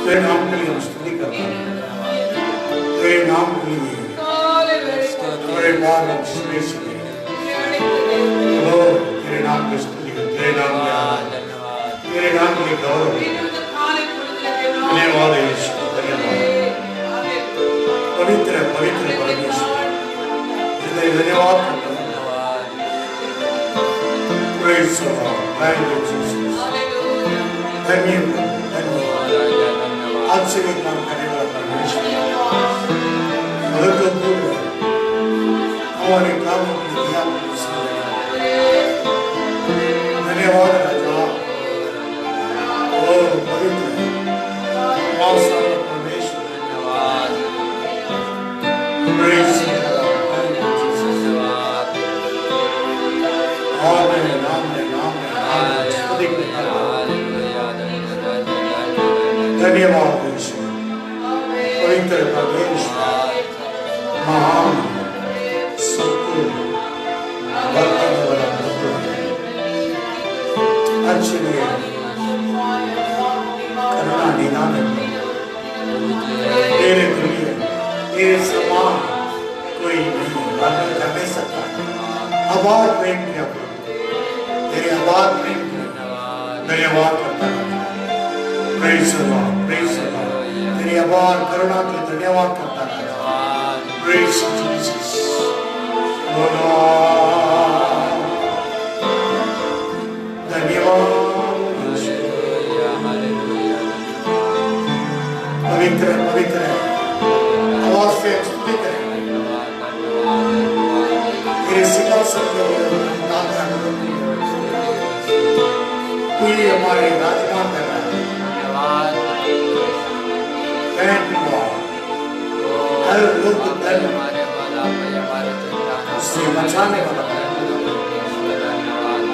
तेरे नाम के लिए हम स्तुति करते हैं, तेरे नाम के लिए तेरे नाम हम श्रेष्ठ हैं। ओ तेरे नाम की स्तुति कर, तेरे नाम के गौरव, धन्यवाद यीशु, धन्यवाद। पवित्र पवित्र परमेश्वर, हृदय धन्यवाद करता हूं। Praise the Lord, thank you Jesus, धन्यवाद धन्यवाद। आज से भी काम करने वाला परमेश्वर महत्वपूर्ण हमारे कामों के लिए धन्यवाद राजा। ओ पवित्र परमेश्वर, धन्यवाद। Praise the Lord, thank you Jesus, आमेन आमेन आमेन आमेन। धन्यवाद यीशु, पवित्र परमेश्वर, महान सत्य वर्तमान वाला प्रभु, अच्छे करुणा निदान तेरे दुनिया तेरे समान कोई नहीं, वर्णन कर नहीं सकता। अपार प्रेम किया प्रभु, तेरे अपार प्रेम किया, धन्यवाद करता हूं। Praise the Lord, praise the Lord, तेरी अपार करुणा के धन्यवाद करता हूं। Praise Jesus, oh Lord, धन्यवाद। पवित्र पवित्र आवाज से स्तुति करें, तेरे सिंहासन पे नाम रखो, तू ही हमारे राजमान कर रहा है। Thank you Lord, हर लोग को उससे बचाने वाला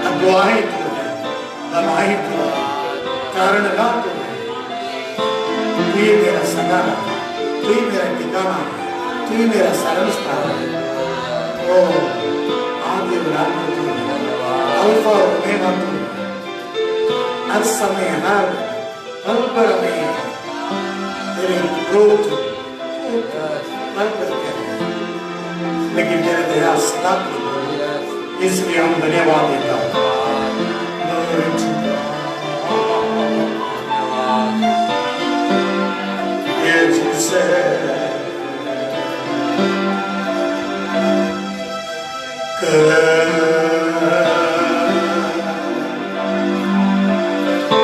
अगुवाई तू है, बनाई तू है, कारण ना तू है। तू ही मेरा सगाना, तू ही मेरा ठिकाना, तू ही मेरा शरण स्थान है। ओ आदि विराम तू है, अल्फा और ओमेगा तू है, हर समय हर पल पर में तेरे क्रोध पल पर है, लेकिन तेरे दया सदा की, इसलिए हम धन्यवाद देता हूं। ये जिसे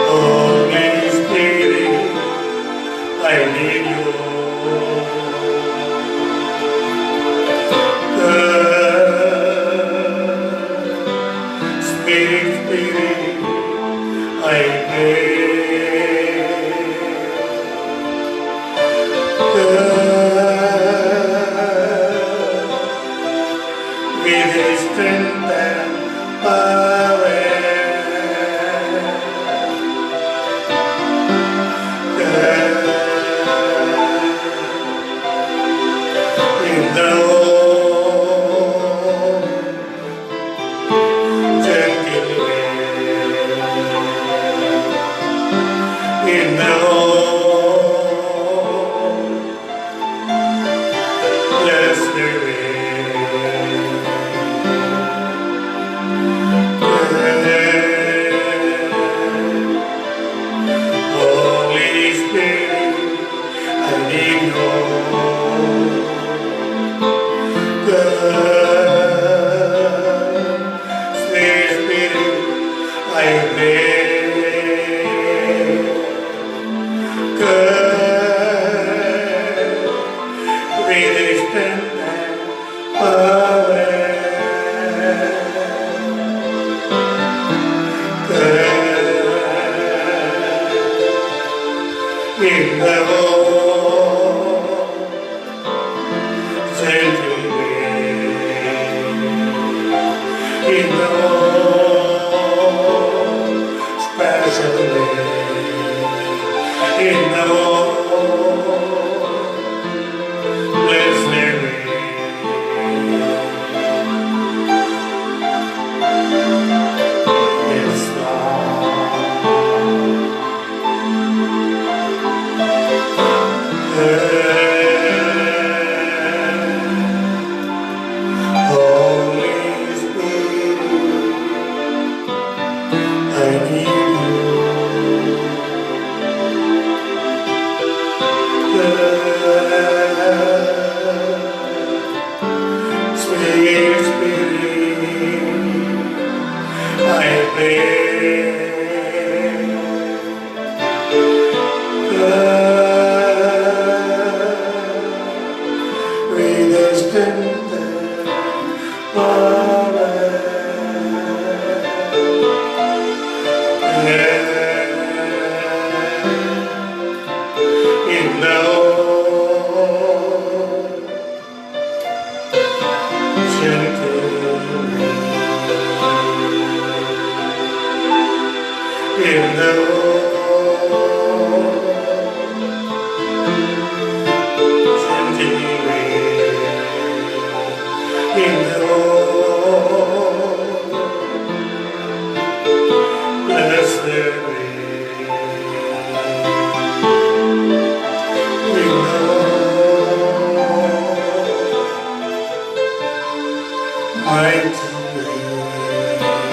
Holy Spirit, I need you. Spirit, Spirit, I pray. With His strength and power, in the gentle way, in the blessed way. Holy Spirit, I need you. Sweet Spirit, I pray. With His strength and power, in the gentle way, in the special way, in the blessed way. Yes, Lord. Sweet Spirit, I pray. With the strength of power, in the in the gentle way, in the blessed way, in the mighty way.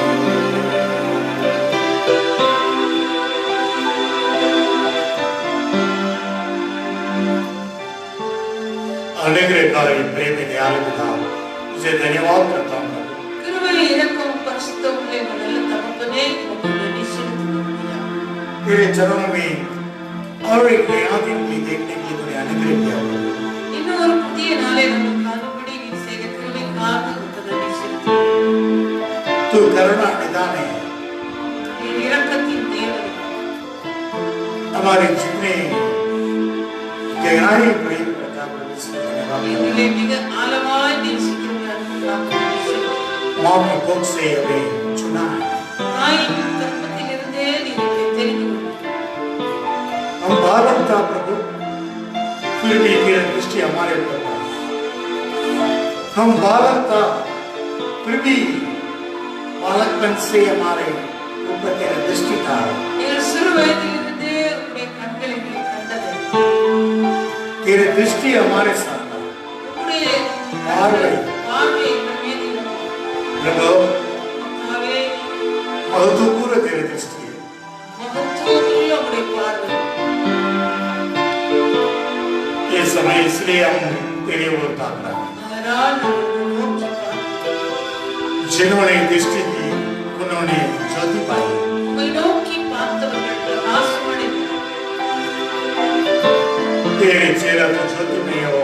अनुग्रहकारी प्रेम दयालु पिता तुझे धन्यवाद करता हूँ तेरे चरणों में और एक नया दिन भी देखने के लिए तूने अनुग्रह किया तू करुणा निदान है हमारे जितने गहराई प्रेम माँ की कोख से हमें चुना है हम बालक था प्रभु फिर भी तेरी दृष्टि हमारे ऊपर था हम बालक था फिर भी बालकपन से हमारे ऊपर तेरी दृष्टि था तेरी दृष्टि हमारे साथ प्रभु महत्वपूर्ण तेरी दृष्टि है ये समय इसलिए हम तेरी ओर ताक रहे हैं जिन्होंने दृष्टि की उन्होंने ज्योति पाई तेरे चेहरा तो ज्योति में हो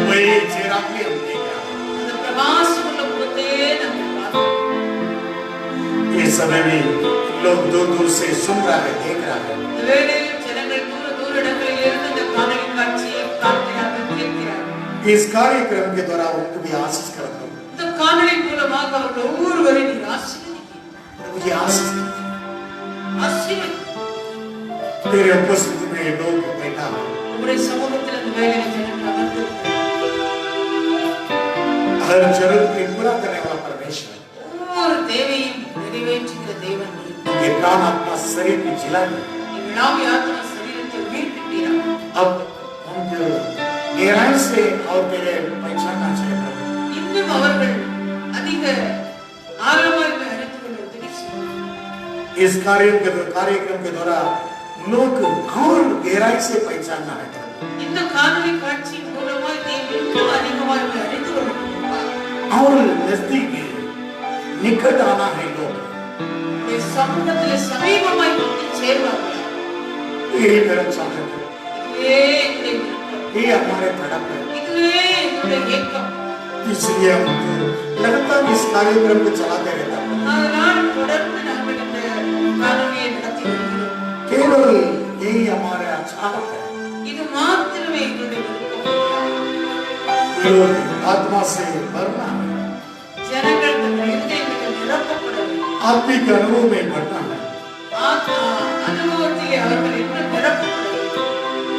वही चेहरा भी हम देख रहे हैं इस समय भी लोग दूर दूर से सुन रहा है देख रहा है इस कार्यक्रम के द्वारा उनको भी आशीष करता हूँ मुझे आशीष तेरे उपस्थिति में लोग बैठा हर जरूरत को पूरा करने वाला परमेश्वर ये प्राण आत्मा शरीर की जिला अब उनको गहराई से और तेरे पहचानना चाहिए इस कार्यक्रम के द्वारा लोग और गहराई से पहचानना है और नजदीक निकट आना है लोग यही मेरा चाहत है ये हमारे तड़प है इसलिए हम लगातार इस कार्यक्रम को चलाते रहता है केवल यही हमारे चाहत है लोग आत्मा से भरना है आत्मिक अनुभव में बढ़ना है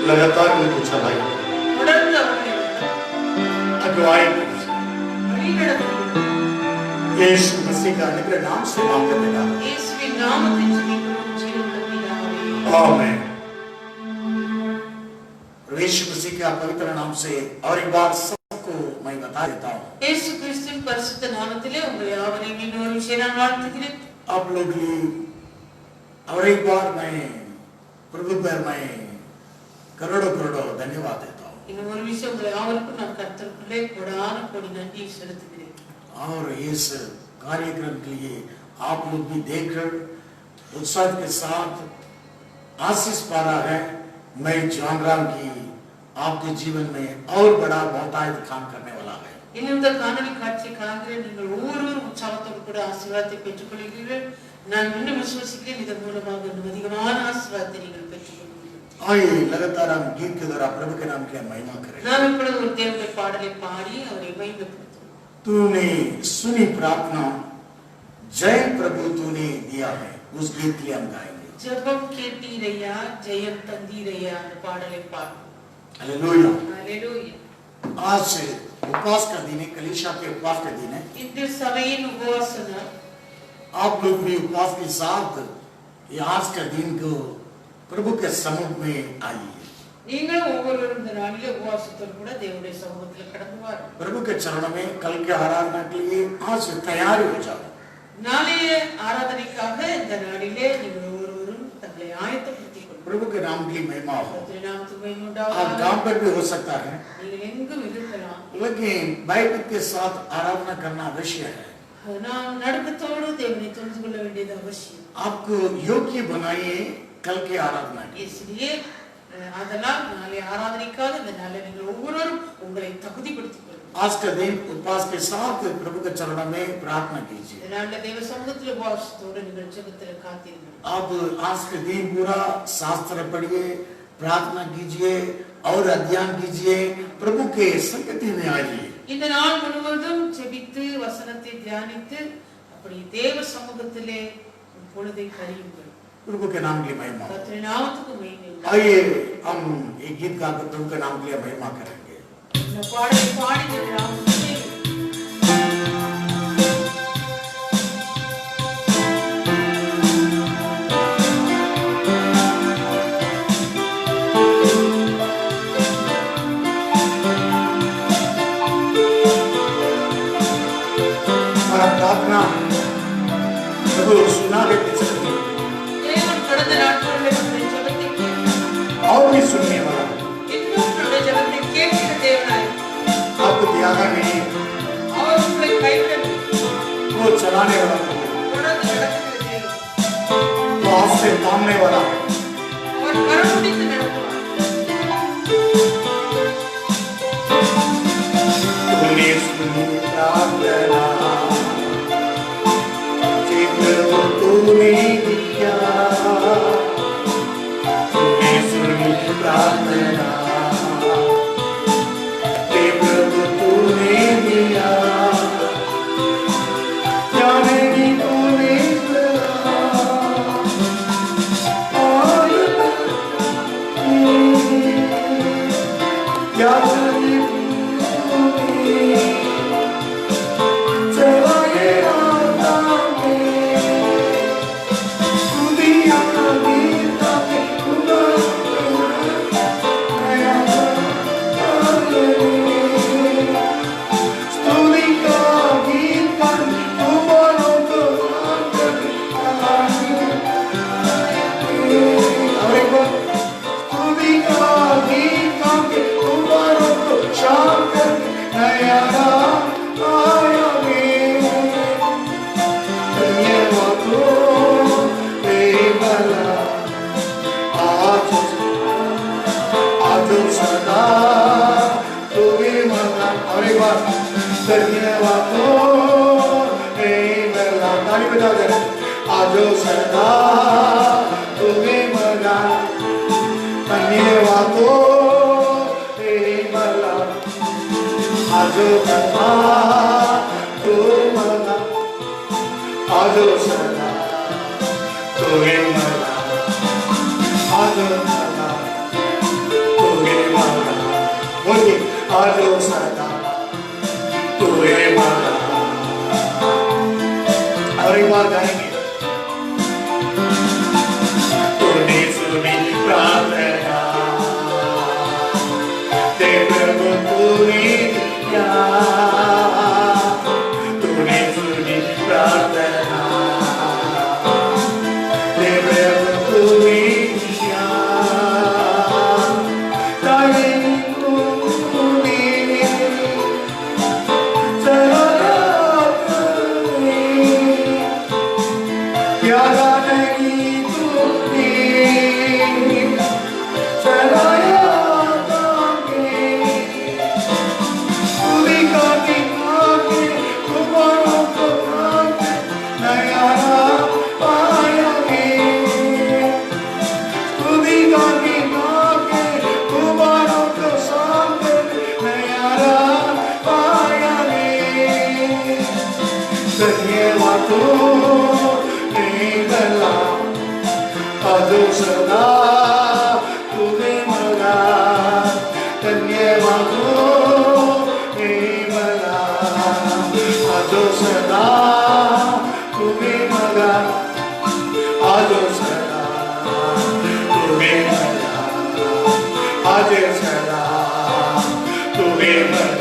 लगातार उनको चलाइए अगुवाई यीशु मसीह का अनुग्रह नाम से मांगते हैं आमीन यीशु मसीह के पवित्र नाम से और एक बात सबको मैं बता देता हूँ यीशु क्रिस्टन परिशुद्ध नामத்திலே உங்களை யாவரையும் இன்னொரு விஷயம் நான் வாழ்த்துகிறேன் आप लोग और एक बार मैं प्रभु पर मैं करोड़ों करोड़ों धन्यवाद देता हूँ। இன்னொரு விஷயம் உங்களை யாவருக்கும் நான் கர்த்தருக்குள்ளே கோடான கோடி நன்றி செலுத்துகிறேன். और इस कार्यक्रम के लिए आप लोग भी देखकर उत्साह के साथ आशीष पा रहा है। मैं जान रहा हूं कि आपके जीवन में और बड़ा बहुतायत काम करने वाला है। இந்த காணொளி காட்சி காண்கிற நீங்கள் ஒவ்வொருவரும் உற்சாகத்தோடு கூட ஆசீர்வாதத்தை பெற்றுக் கொள்கிறீர்கள். நான் இன்னும் விசுவாசிக்கிறேன் இதன் மூலமாக இன்னும் அதிகமான ஆசீர்வாதத்தை நீங்கள் பெற்றுக் கொள்வீர்கள். आइए लगातार हम गीत के द्वारा प्रभु के नाम की महिमा करें। நாம் இப்பொழுது ஒரு தேவனுடைய பாடலை பாடி அவரை மகிமைப்படுத்துவோம். तूने सुनी प्रार्थना, जय प्रभु तूने दिया है, उस गीत के लिए हम गाएंगे। ஜெபம் கேட்டீரையா ஜெயம் தந்தீரையா அந்த பாடலை பாடுவோம். हालेलुया। हालेलुया। आज से उपवास का दिन है, कलीसिया के उपवास का दिन है। இந்த சபையின் உபவாசன आप लोग भी उपवास के साथ ये आज का दिन को प्रभु के समुख में आइए। நீங்கள் ஒவ்வொருவரும் இந்த நாளிலே உபவாசத்தோடு கூட தேவனுடைய சமூகத்தில் கடந்து வாருங்கள். प्रभु के चरणों में कल के आराधना के लिए आज से तैयार हो जाओ। நாளைய ஆராதனைக்காக இந்த நாளிலே நீங்கள் ஒவ்வொருவரும் தங்களை ஆயத்தப்படுத்திக் கொள்ளுங்கள். प्रभु के नाम की महिमा हो। கர்த்தருடைய நாமத்துக்கு மகிமை आप உண்டாவதாக. गांव पर भी हो सकता है, நீங்கள் எங்கும் இருக்கலாம். लेकिन बाइबल के साथ आराधना करना अवश्य है। நாம் நடுக்கத்தோடு தேவனை தொழுது கொள்ள வேண்டியது அவசியம். आपको योग्य बनाइए कल के आराधना के। इसलिए அதனால் நாளை ஆராதனைக்காக இந்த நாளில் நீங்கள் ஒவ்வொருவரும் உங்களை தகுதிப்படுத்திக் கொள்ளுங்கள். आज का दिन उपवास के साथ प्रभु के चरणों में प्रार्थना कीजिए। இந்த நாளில் தேவ சமூகத்தில் உபவாசத்தோடு நீங்கள் ஜெபத்தில் காத்திருங்கள். आप आज के दिन पूरा शास्त्र पढ़िए, प्रार्थना कीजिए और अध्ययन कीजिए, प्रभु के संगति में आइए। இந்த நாள் முழுவதும் ஜெபித்து வசனத்தை தியானித்து அப்படி தேவ சமூகத்திலே பொழுதை கழியுங்கள். प्रभु के नाम की महिमा। கர்த்தருடைய நாமத்துக்கு மகிமை உண்டாவதாக. आइए हम एक गीत गाकर प्रभु के नाम के लिए महिमा करेंगे। இந்த பாடலை பாடி தேவனுடைய நாமத்துக்கு प्रार्थना प्रभु सुना देते चलिए தேவன் கடந்த நாட்களில் நம்முடைய ஜெபத்தை கேட்டார். और भी सुनने वाला இன்னும் நம்முடைய ஜெபத்தை கேட்கிற தேவனாய் आपको त्यागा नहीं, அவர் உங்களை கைவிடவில்லை. वो चलाने वाला प्रभु, தொடர்ந்து நடத்துகிற தேவன். वो आपसे थामने वाला, அவர் கரம் பிடித்து நடத்துவார். तूने सुनी प्रार्थना, हे प्रभु तूने दिया, तूने सुनी प्रार्थना, हे प्रभु तूने दिया, क्या नहीं तूने दिया, और क्या नहीं आजो सदा तुम्हें मना धन्यवादो तेरी मला आजो सदा तुम मना आजो सदा तुम्हें मना आजो सदा तुम्हें मना बोलिए आजो सदा तुम्हें मना और एक बार गाएंगे तूने सुनी प्रार्थना ते प्रभु तूने दिया तूने सुनी प्रार्थना ते प्रभु आजो सदा तुम्हें मला धन्यवादो हे मला आजो सदा तुम्हें मला आजो सदा तुम्हें मला आजो सदा तुम्हें मला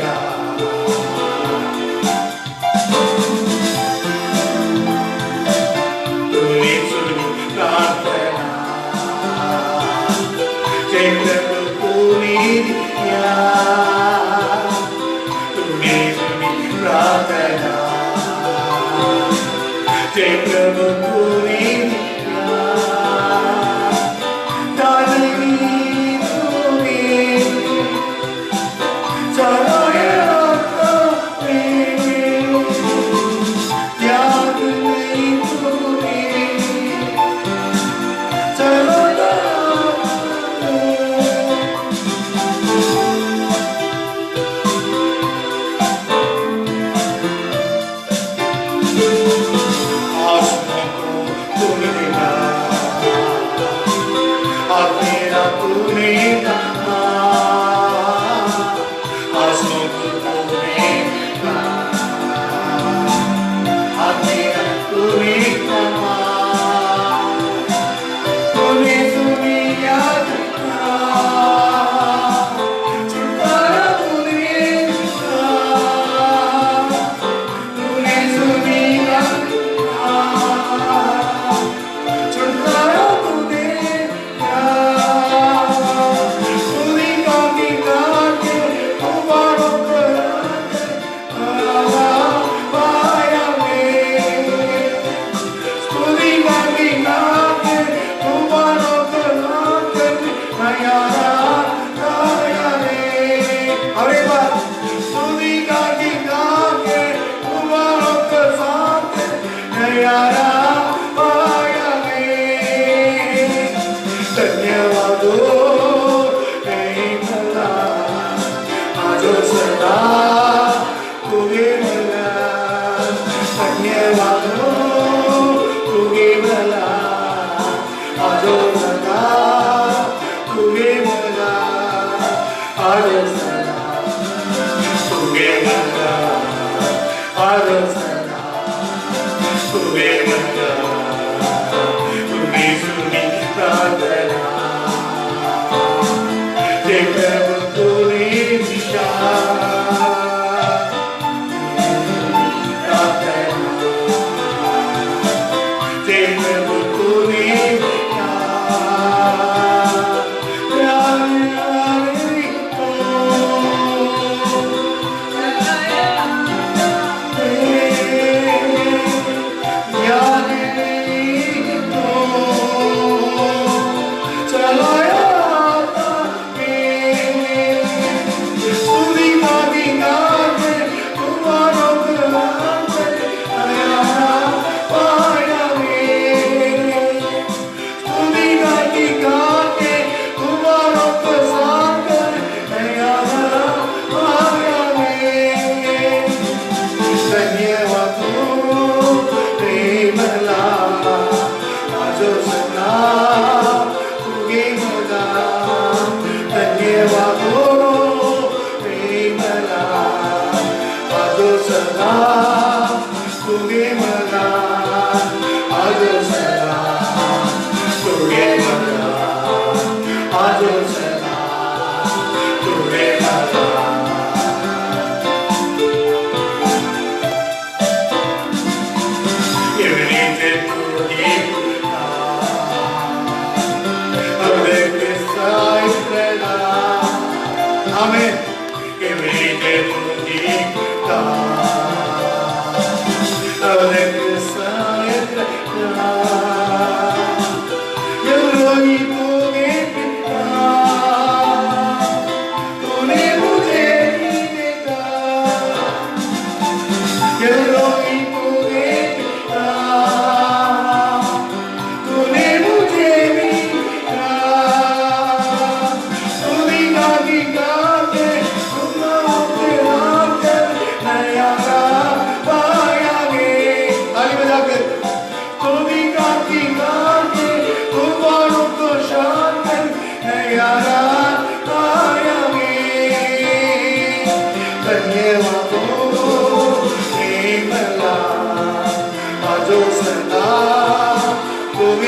God,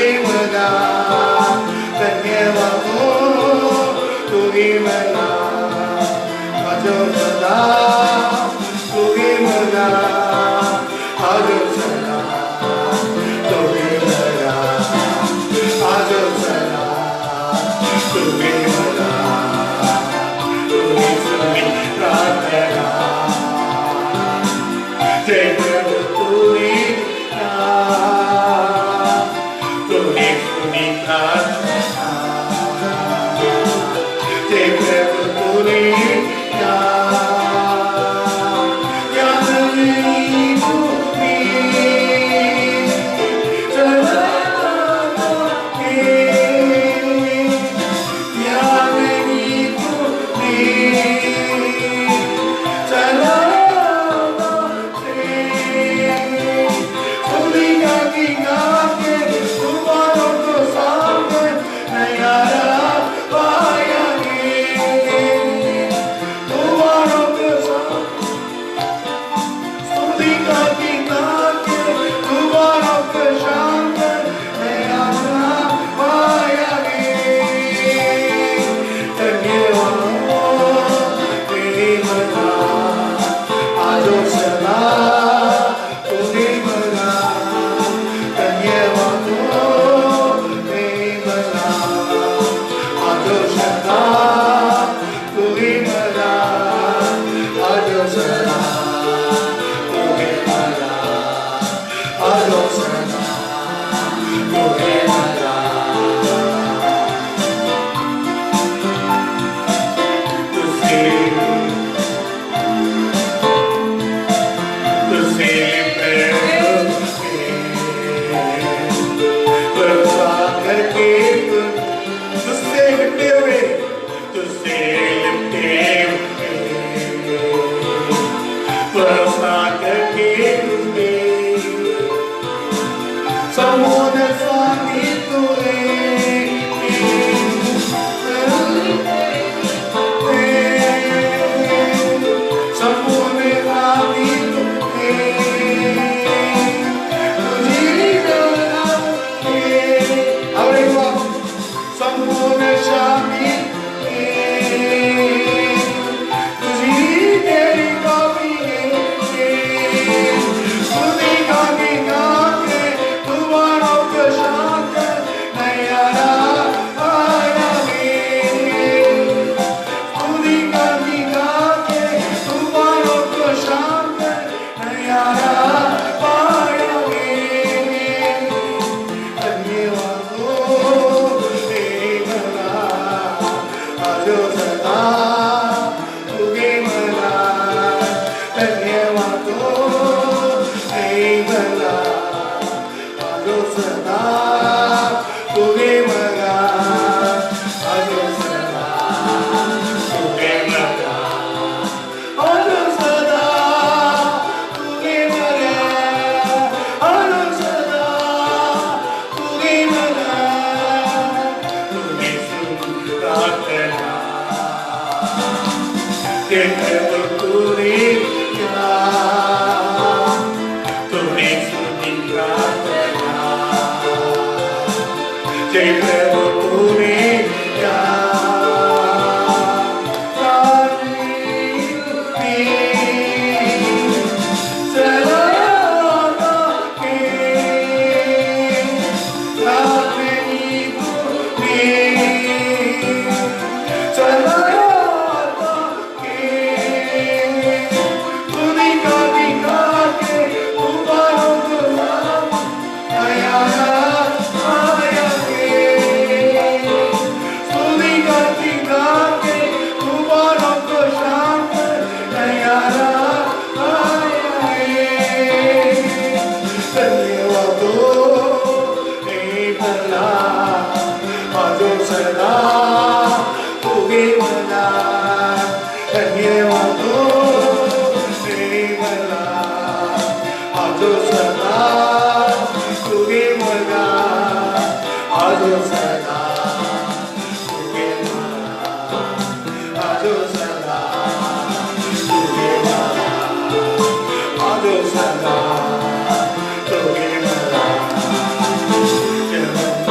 तुगे मला धन्यवादो तुगे मला आजो सदा तुगे मला आजो सदा तुगे मला आजो सदा तुगे मला तुगे सुनी प्रार्थना जय प्रभु तुगे तुगे सुनी प्रार्थना जय प्रभु तुगे Jai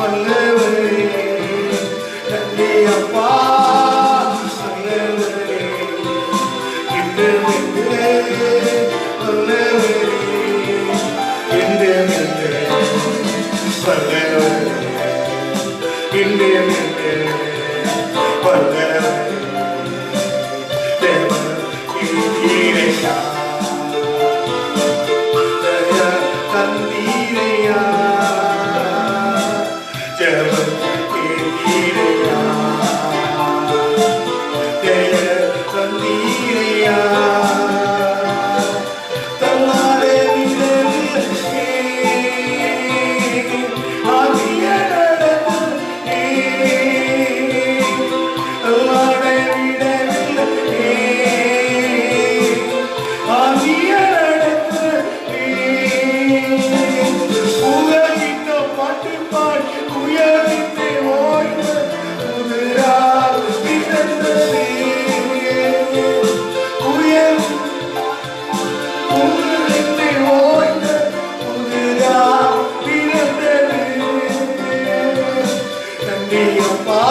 வல்லவரே நன்றி அப்பா வல்லவரே இன்றமென்றே வல்லவரே இன்றமென்றே வல்லவரே இன்றமென்றே வல்லவரே தேவ இறையா தயா தந்தீரையா ஜெபம் கேட்டீரையா தய தந்தீரையா தன்னாலே விடவில்லை ஆவிய நடந்தே தன்னாலே விடவில்லை ஆவிய நடந்தே உலகிட்ட பாட்டு பாடி உயர்விட்டு ஓய்ந்த புதிரா பிறந்ததே உயர் உலகிட்டு ஓய்ந்த புதிரா பிறந்ததே நன்றி அப்பா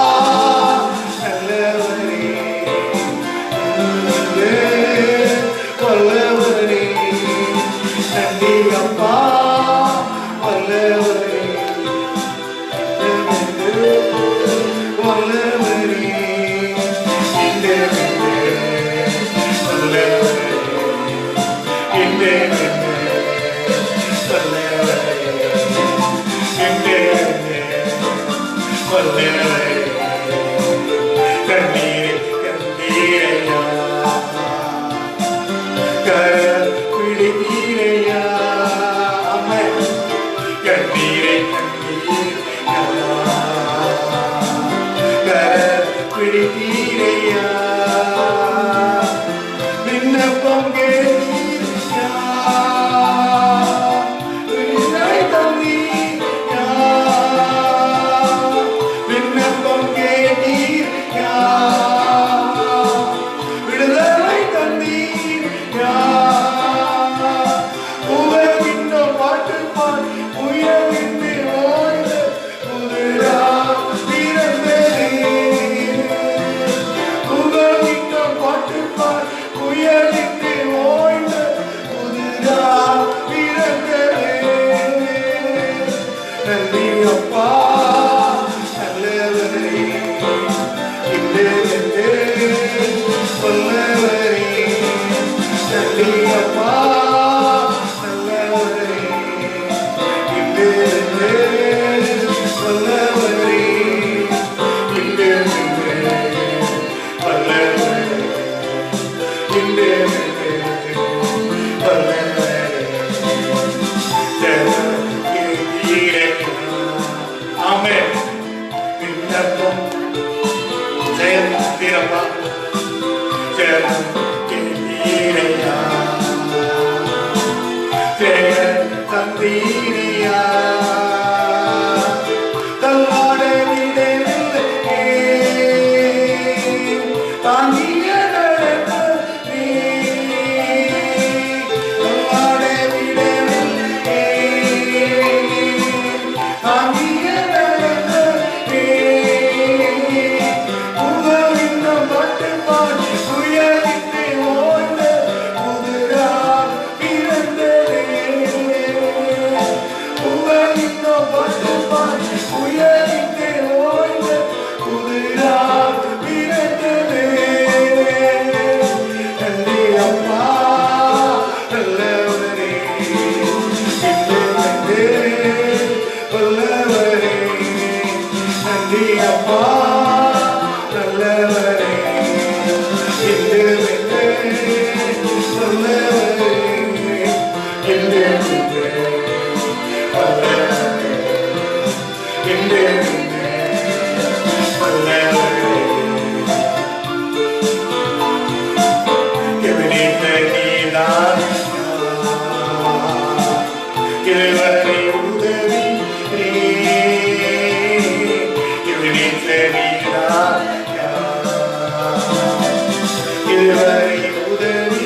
நல்லவரே வல்லவரே நன்றி அப்பா வல்லவரே வல்லவரே கண்ணீர் கண்ணீரையா பிடித்தீரையா அம்மா கண்ணீரை பிடித்தீரையா விண்ணப்பம் கேட்டீரையா விடுதலை தந்தீரையா விண்ணப்பம் கேட்டீரையா விடுதலை தந்தீரையா உலகின்ற பாட்டு பாடி உயர்விட்டு ஓய்ந்த புதிரா பிறந்ததே உலகின்ற பாட்டு பாடி உயர்விட்டு ஓய்ந்த புதிரா பிறந்ததே நன்றி அப்பா நல்லவரே இல்லே வல்லவரே நன்றி அப்பா நல்லவரே இல்லே வல்லவரே இல்லே வல்லவரே இல்லே வல்லவரே ஆமென் விண்ணப்பம் ஜெயம் தீரப்பா ஜெயம் கேட்டீரையா ஜெய தந்தீரையா தள்ளாட விடவில்லை தாங்கிய நடந்தே தள்ளாட விடவில்லை தாங்கிய நடந்தே உலகின்ற பாட்டு பாடி உயர்விட்டு ஓய்ந்த புதிரா பிறந்ததே உலகின்ற பாட்டு பாடி உயர்விட்டு ஓய்ந்த புதிரா பிறந்ததே நன்றி அப்பா நல்லவரே இன்னும் வல்லவரே நன்றி அப்பா நல்லவரே இன்னும் வல்லவரே இன்னும் வல்லவரே இன்னும் வல்லவரே எவனித்த நீதான் இருவரை உதவி எவனித்த நீதான் இருவரை உதவி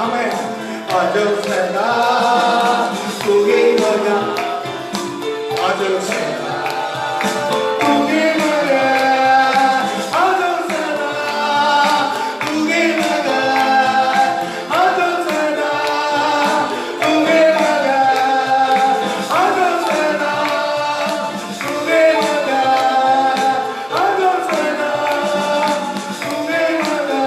Amen. Ajo sada tuge maga. Ajo sada tuge maga. Ajo sada tuge maga. Ajo sada tuge maga. Ajo sada tuge maga. Ajo sada tuge maga.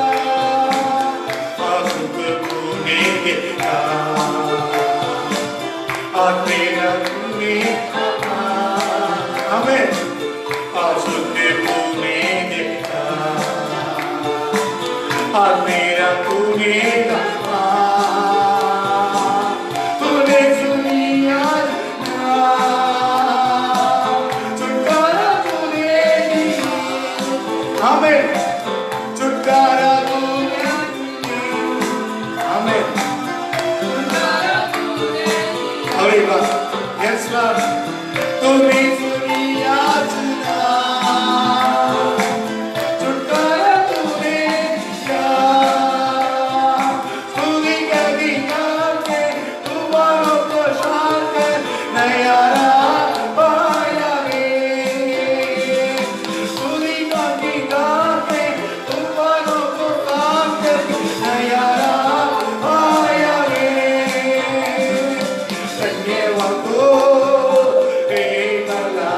Asuk kune kita. Atena kune kita. Amen. Asuk kune kita. Atena kune kita. तूने सुनी आज छुटकारा तूने दी आमेन छुटकारा तूने दी आमेन और एक बार yes Lord तूने सुनी आज छुटकारा तूने दिया स्तुति करके गाके तूफानों को शांत कर नया राह पाया रे स्तुति करके गाके तूफानों को शांत कर नया राह पाया रे धन्यवाद हो हे भला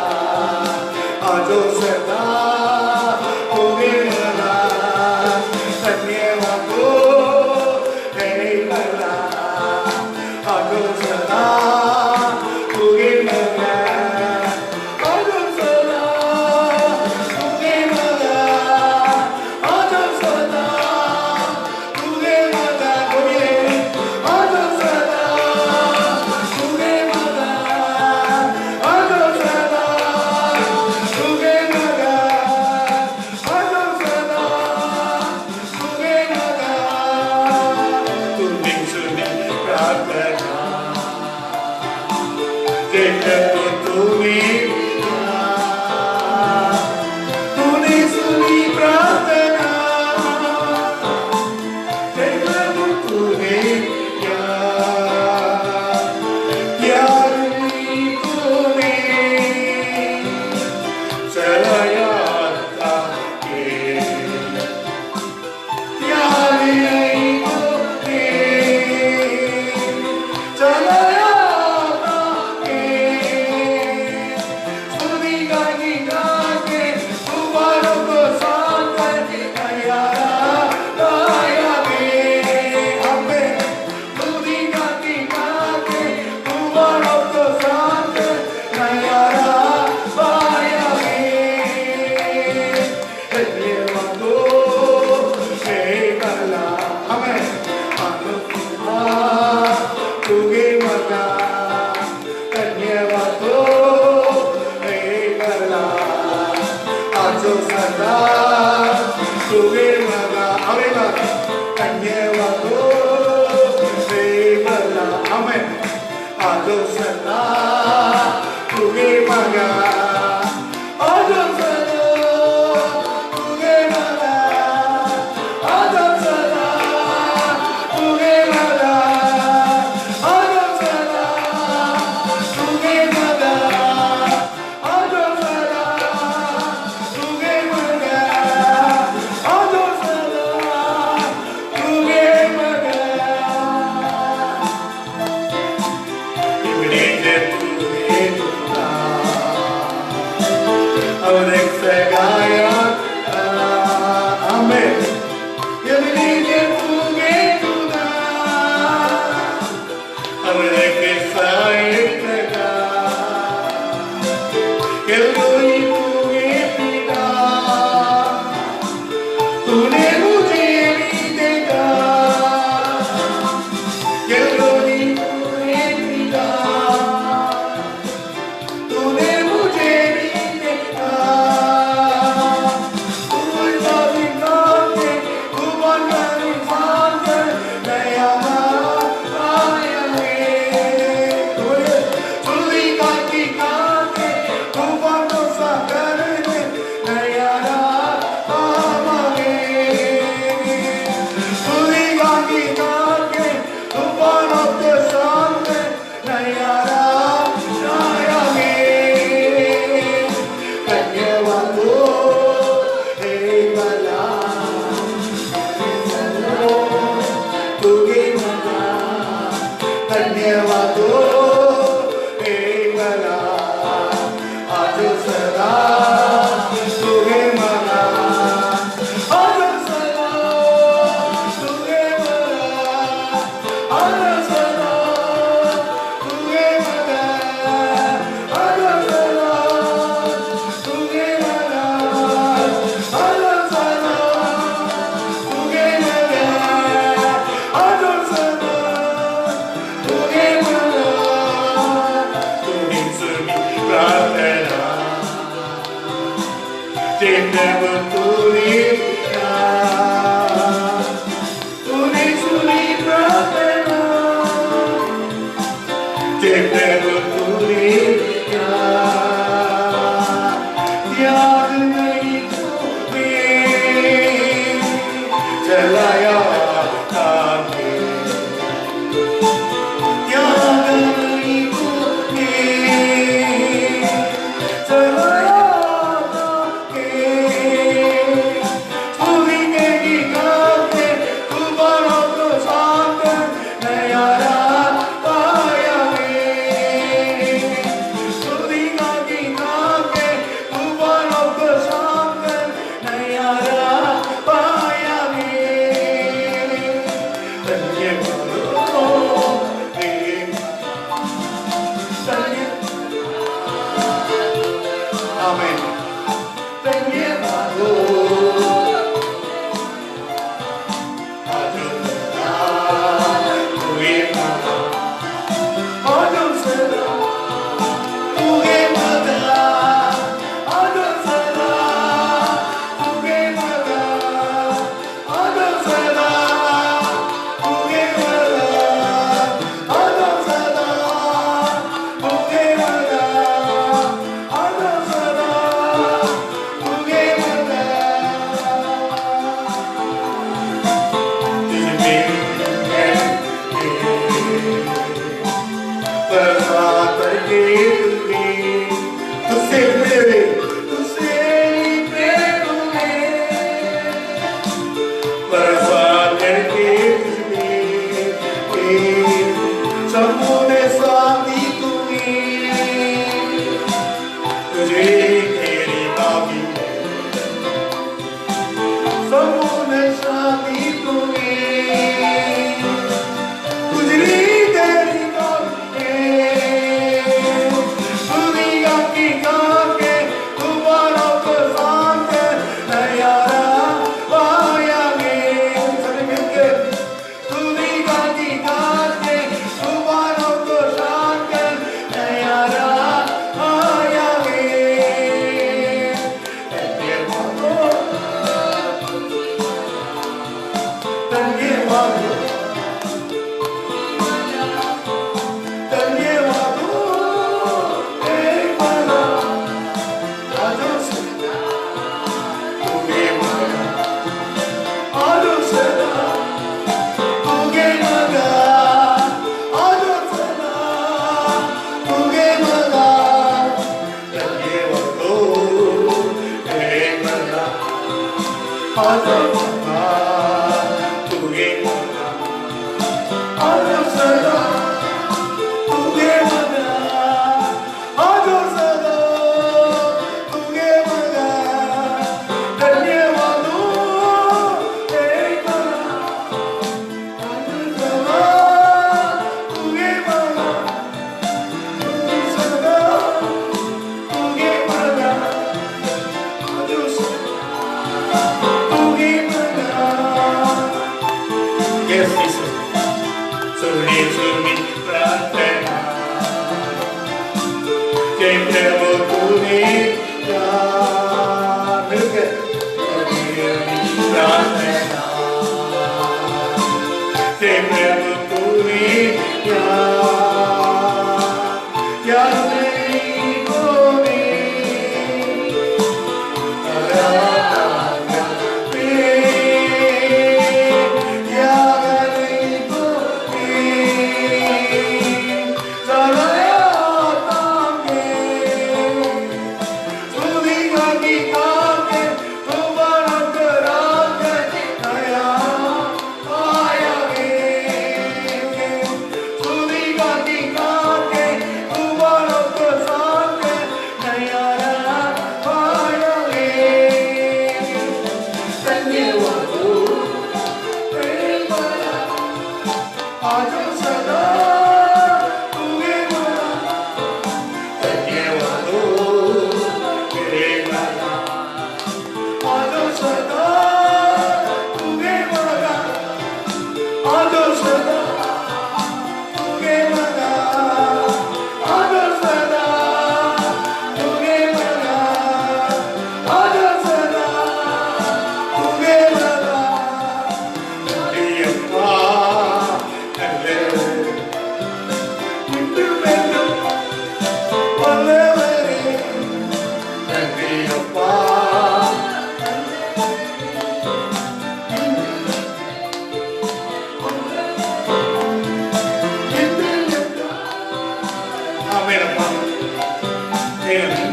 आजो सदा होगे भला धन्यवाद हो हे भला आजो सदा होगे भला आजो सदा होगे भला आजो सदा होगे भला बोलिए आजो सदा होगे भला आजो सदा होगे भला आजो सदा होगे भला तूने सुनी प्रार्थना देखकर तो तूने दिया तूने सुनी प्रार्थना देखकर तो तूने दिया प्यार नहीं तूने चलाया था के प्यार नहीं तूने चलाया था के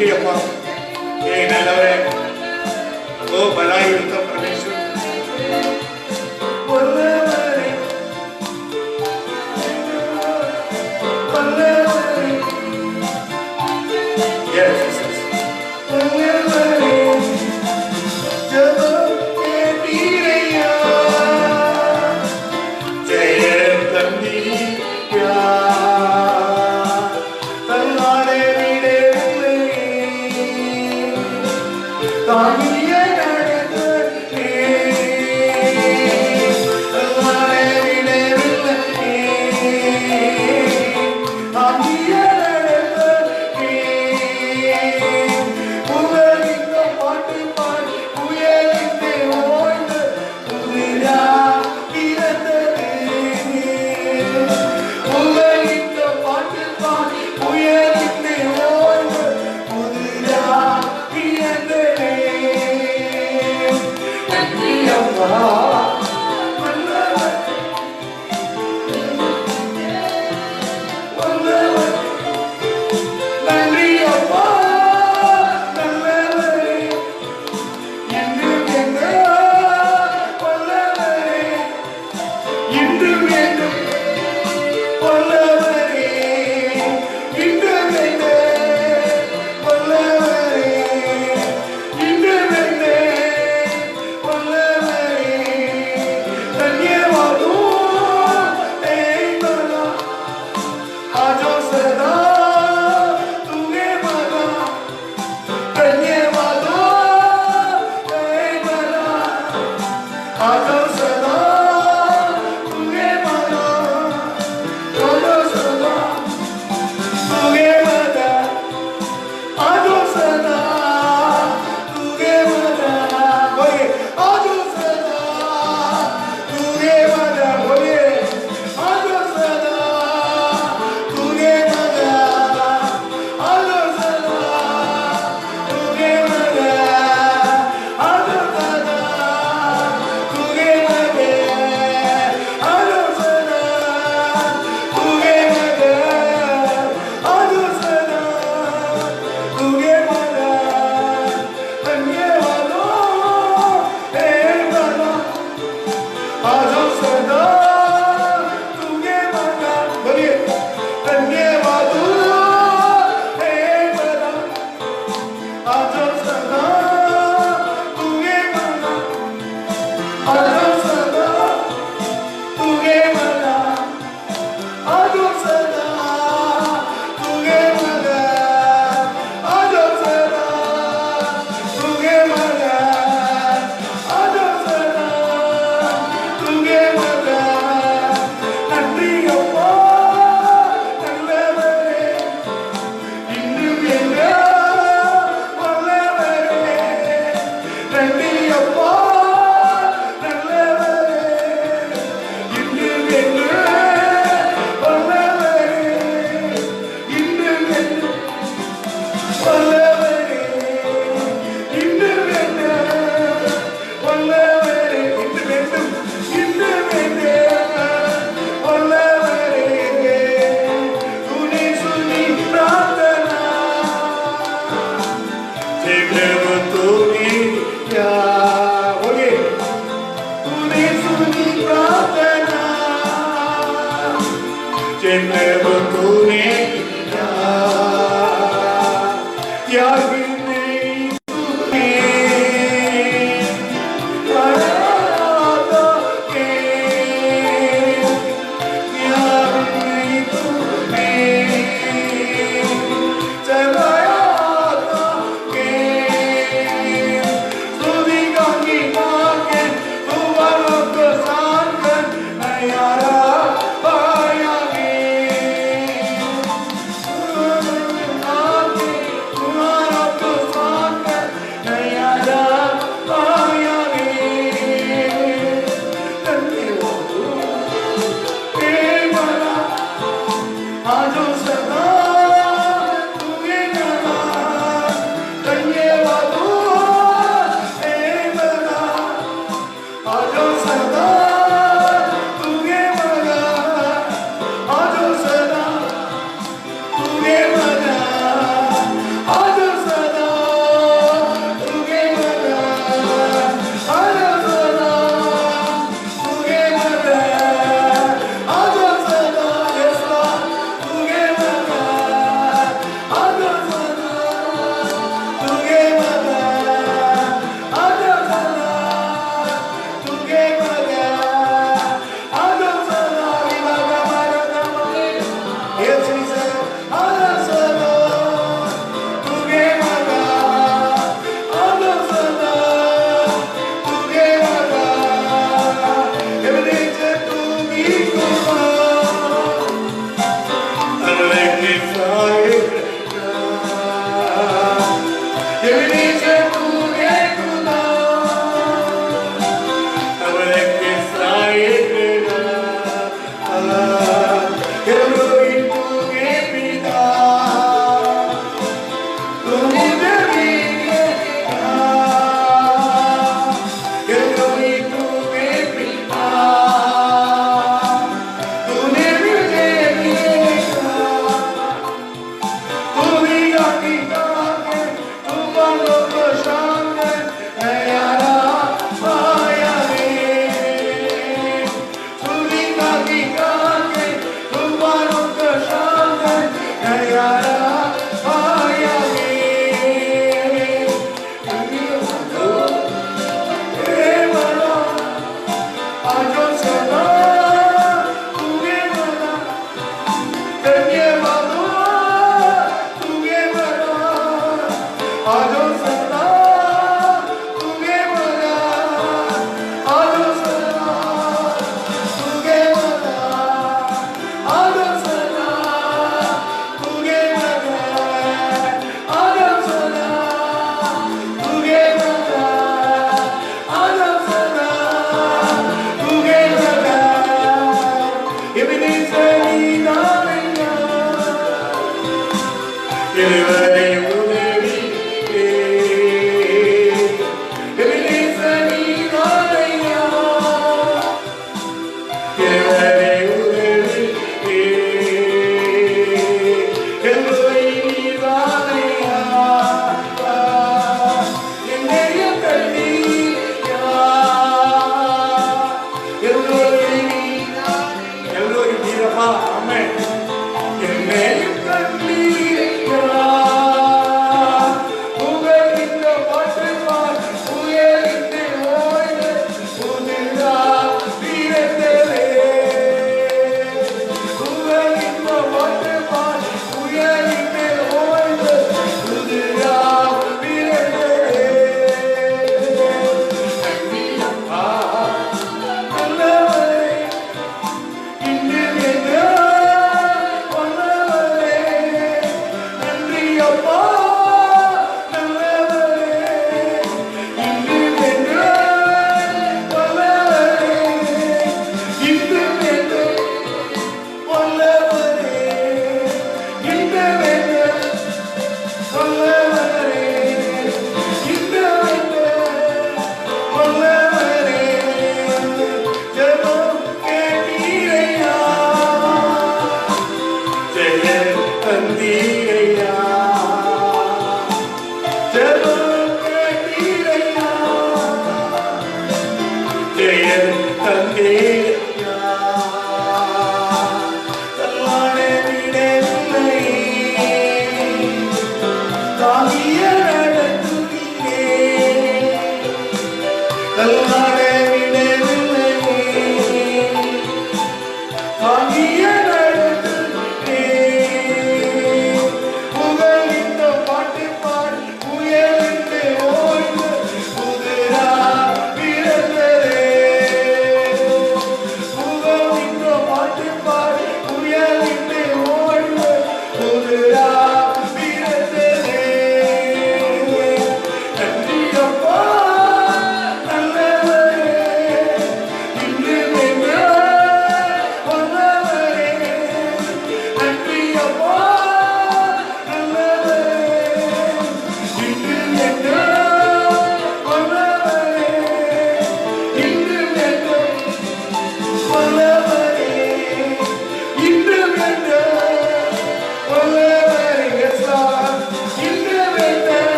नंदी अप्पा ये नल्लवरे ओ भलाई युक्त परमेश्वर yes Elohim tuge pita, tumi devi pita. Elohim tuge pita, tumi devi pita. Tumi gati gati, tumalo kashane, ayara maya me. Tumi gati gati, tumalo kashane, ayara maya me. Tumi gati evara, ajo sana, tumi evara. Amen.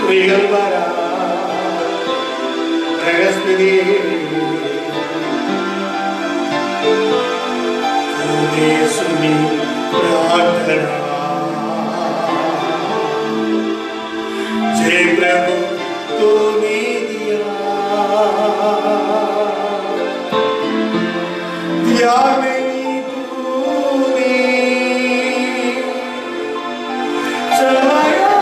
Rigalvara Pragaspidi Tune Suni Pradhana Jai Prabhu Tune Diya Diya Meni Tune Chalaya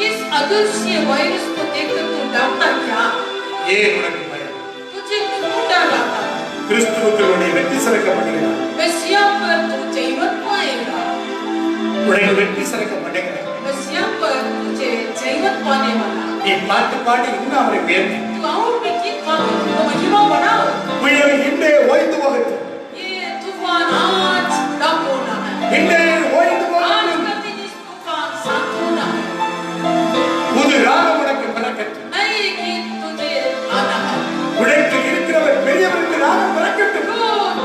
इस अदृश्य virus को देखकर तू डरता क्या? ये तुझे கிறிஸ்துவுக்குள்ளே வெற்றி சிறக்கப்படுகிறார். मसीहा पर तू जीवन पाएगा. உனக்கு வெற்றி சிறக்கப்படுகிறார். मसीहा पर तुझे जीवन पाने वाला. நீ பாட்டு பாடி இன்னும் அவரை உயர்த்து. तू और भी गीत गा तो महिमा बढ़ाओ. புயல் இன்றே ஓய்ந்து போகட்டும். ये तूफान आज डब होना है. இன்றே ஓய்ந்து आज போகட்டும். का दिन इस तूफान शांत होना है. புது ராகம் உனக்கு பிறக்கட்டும். नए गीत तुझे आना है. உனக்கு இருக்கிறவர் பெரியவருக்கு ராகம் பிறக்கட்டும். जो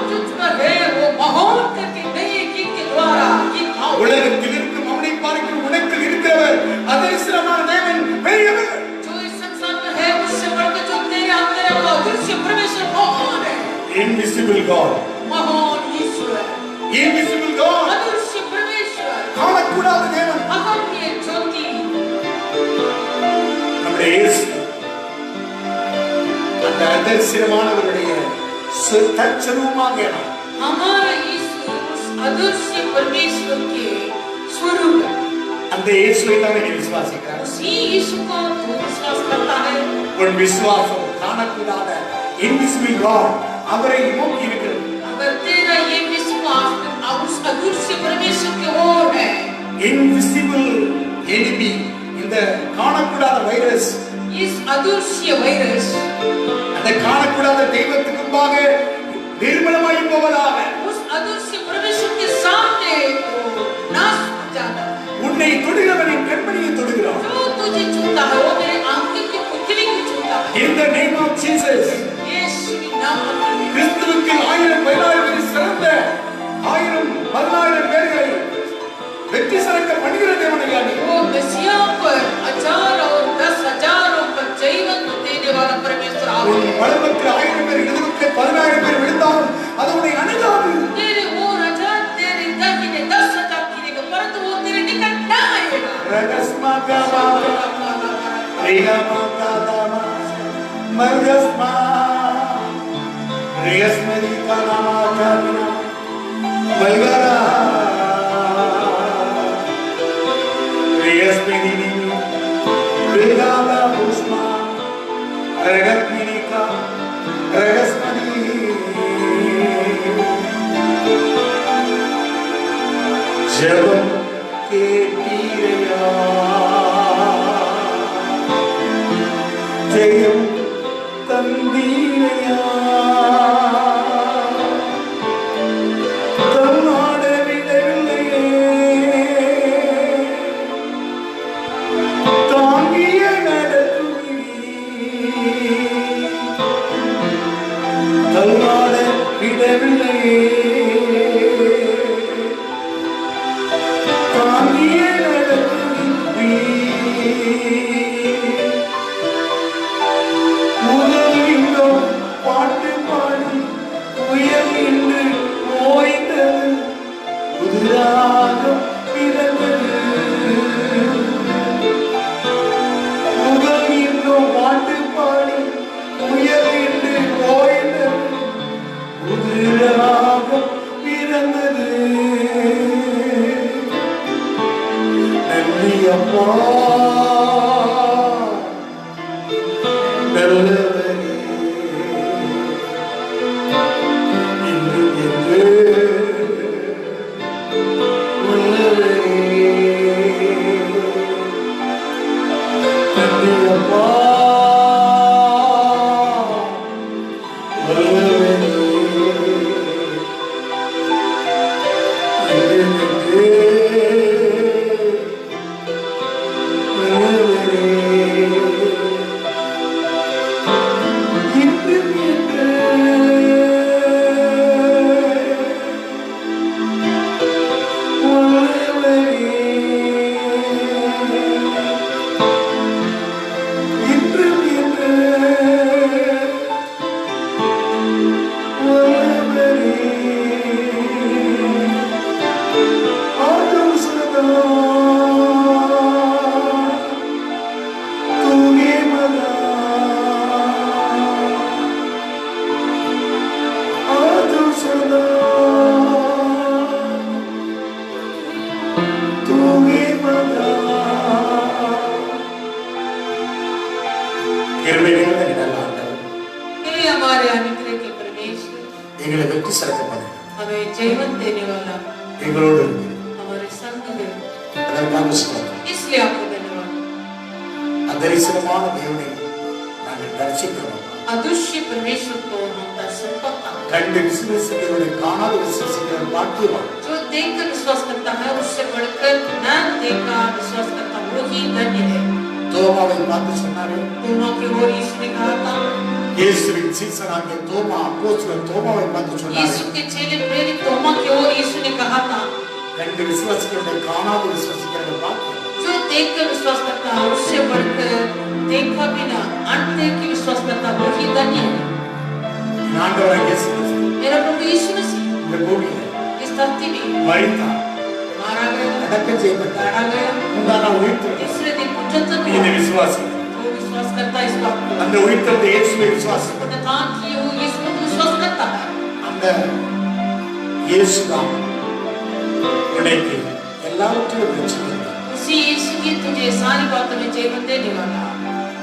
तुझ पर है वो महान करके नए गीत के द्वारा गीत गाओ. உலகத்தில் இருக்கும் அவனை பார்க்கும் உனக்கு இருக்கிறவர் அதிசயமான தேவன் பெரியவர். जो इस संसार में है उससे बढ़कर जो तेरे अंदर है वो अदृश्य परमेश्वर महान है. Invisible God. महान ईश्वर. Invisible God. अदृश्य परमेश्वर. காணக்கூடாத தேவன். अगम्य ज्योति. நம்முடைய இயேசு அந்த அதிசயமானவருடைய தற்சரூபமாக हमारा यीशु उस अदृश्य परमेश्वर के स्वरूप है. அந்த இயேசுவை தான் நீ விசுவாசிக்கிறாய். उसी यीशु को तू विश्वास करता है. உன் விசுவாசம் காணக்கூடாத invisible God அவரை நோக்கி இருக்கிறது. अगर तेरा ये विश्वास उस अदृश्य परमेश्वर की ओर है. Invisible enemy இந்த காணக்கூடாத வைரஸ், इस अदृश्य वायरस அந்த காணக்கூடாத தெய்வத்துக்கு முன்பாக நிர்மலமாய் போவதாக उस अदृश्य परमेश्वर के सामने वो नाश हो जाता है. உன்னை தொடுகிறவனின் கண்மணியை தொடுகிறான். जो तुझे छूता है वो मेरे आंखें की पुतली को छूता है. In the name of Jesus. यीशु के नाम में கிறிஸ்துவுக்கு 1000 பேர் சிறந்த 1000 பேர்களை வெற்றி சிறக்க பண்ணுகிற தேவனையா நீ. वो मसीहा पर हजारों और 10,000 पर जीवन देने वाला परमेश्वर உன் आप. வலப்பத்தில் 1000 பேர் இடதுபுறத்தில் 10000 பேர் விழுந்தாலும் அது உன்னை அணுகாது. तेरे वो 1000 तेरे दाहिने 10,000 गिरेगा परंतु वो तेरे निकट ना आएगा. ரகஸ்மாகாமா ரிகமாகாதாமா மர்கஸ்மா ரிகஸ்மதி கானாமா காதினா மல்கரா ரிகஸ்மதி ரிகாதா புஷ்மா ரகத்மினிகா ரகஸ்மதி ஜபம் கேட்டீரையா ஜெயம் தந்தீரையா தன்னாட விடவில்லையே தாங்கிய நடத்துவீரே தன்னாட விடவில்லையே தாங்கிய நடத்துவீரே முதலிலும் பாட்டு பாடி உயர் நின்று ஓய்ந்தது புதிராக பிறந்தது. முதலிலும் பாட்டு பாடி உயர் நின்று ஓய்ந்தது புதிராக பிறந்தது. நன்றி அப்பா நல்லவரே, இன்னும் என்று உள்ளவரே. நன்றி அப்பா நல்லவரே, இன்னும் हे हमारे अनुग्रह के परमेश्वर, எங்களை வெற்றி சிறக்க பண்ணுங்க. हमें जीवन देने वाला எங்களோடு இருக்கு. हमारे संग है, அதற்காக ஸ்தோத்திரம். इसलिए आपको धन्यवाद। அதரிசனமான தேவனை நாங்கள் தரிசிக்கிறோம். अदृश्य परमेश्वर को हम दर्शन पाता है। கண்டு விசுவாசிக்கிறவனை காணாத விசுவாசிக்கிறவன் பாக்கியவான். जो देखकर विश्वास करता है उससे बढ़कर न देखा विश्वास करता वो ही धन्य है। தோமாவை பார்த்து சொன்னாரு, तोमा की ओर यीशु ने कहा था, இயேசுவின் சீசனாகிய தோமா அப்போஸ்தலன் தோமாவை பார்த்து சொன்னாரு, यीशु के चेले प्रेरित तोमा की ओर यीशु ने कहा था, கண்டு விசுவாசிக்கிறவனை காணாத விசுவாசிக்கிறவன் பாக்கியவான். जो देखकर विश्वास करता है उससे बढ़कर देखा बिना अनदेख के विश्वास करता वो ही धन्य है। ஆண்டவராகிய இயேசு கிறிஸ்து मेरा प्रभु यीशु मसीह இந்த பூமியில इस धरती में மரித்தார், मारा गया, அடக்கம் செய்யப்பட்டார், गाड़ा गया, மூன்றாம் நாள் உயிர்த்தெழுந்தார். तीसरे दिन पुनरुत्थान நீ இதை हुआ। விசுவாசி. जो विश्वास करता है इस बात को, அந்த உயிர்த்தெழுந்த இயேசுவை விசுவாசி. पुनरुत्थान किए हुए यीशु को विश्वास करता है। அந்த இயேசுதான் உனக்கு எல்லாவற்றையும் ரட்சிக்கிறார். उसी यीशु की तुझे सारी बातों में जीवन देने वाला।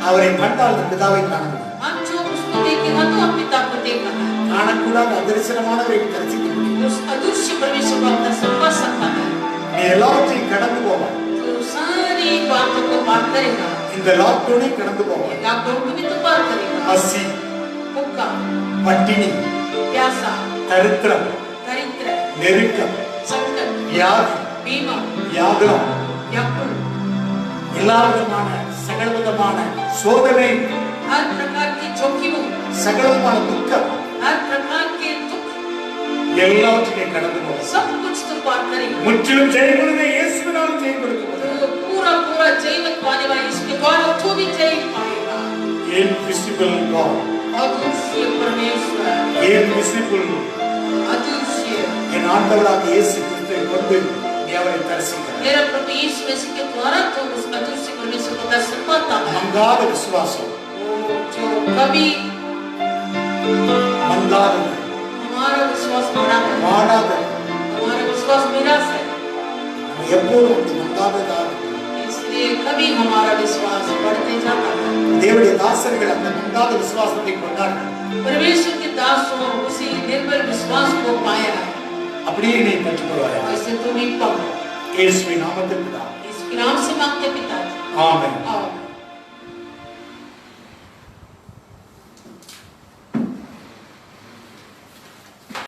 அவரை கண்டால் அந்த பிதாவை காண முடியும். हम जो उसको देखेगा तो हम पिता को देखा है। காணக்கூடாத அதரிசனமானவரை தரிசிக்க முடியும். उस अदृश्य परमेश्वर को अपना संपर्क सकता है, நீ எல்லாவற்றையும் கடந்து போவாய். तो सारी बातों को पार करेगा। இந்த லாக்டவுனை கடந்து போவாய். लॉकडाउन को भी तो पार करेगा। பசி, भूखा, பட்டினி, प्यासा, தரித்திரம், दरिद्र, நெருக்கம், संकट, வியாதி, बीमा, வியாகுலம், व्याकुल, எல்லா விதமான சகலவிதமான சோதனை, हर प्रकार की जोखिमों, சகலவிதமான துக்கம் हर प्रकार के दुख, எல்லாவற்றையும் கடந்து போவாய். सब कुछ तो पार करेगा। முற்றிலும் ஜெயப்படுத்த இயேசுவினால் ஜெயப்படுத்தும். तो पूरा पूरा जीवन पाने वाले इसके द्वारा तो भी जय पाएगा। Invisible God, अदृश्य परमेश्वर, invisible अदृश्य என் ஆண்டவராகிய இயேசு கிறிஸ்துவை கொண்டு நீ அவரை தரிசிக்கிறாய். मेरा प्रभु यीशु मसीह के द्वारा तो उस अदृश्य परमेश्वर को दर्शन पाता है। மங்காத விசுவாசம், वो जो कभी மங்காத हमारा विश्वास बड़ा है, வாடாத, हमारा विश्वास निराश है, எப்போதும் மங்காததாக इसलिए कभी हमारा विश्वास बढ़ते जाता है। தேவனுடைய தாசர்கள் அந்த மங்காத விசுவாசத்தை கொண்டார்கள். परमेश्वर के दासों उसी निर्भर विश्वास को पाया है। அப்படியே நீ பெற்றுக்கொள்வாய். ऐसे तुम भी पाओ। இயேசுவின் நாமத்தில் பிதாவே. इसके नाम से मांगते पिता। ஆமென். आमीन।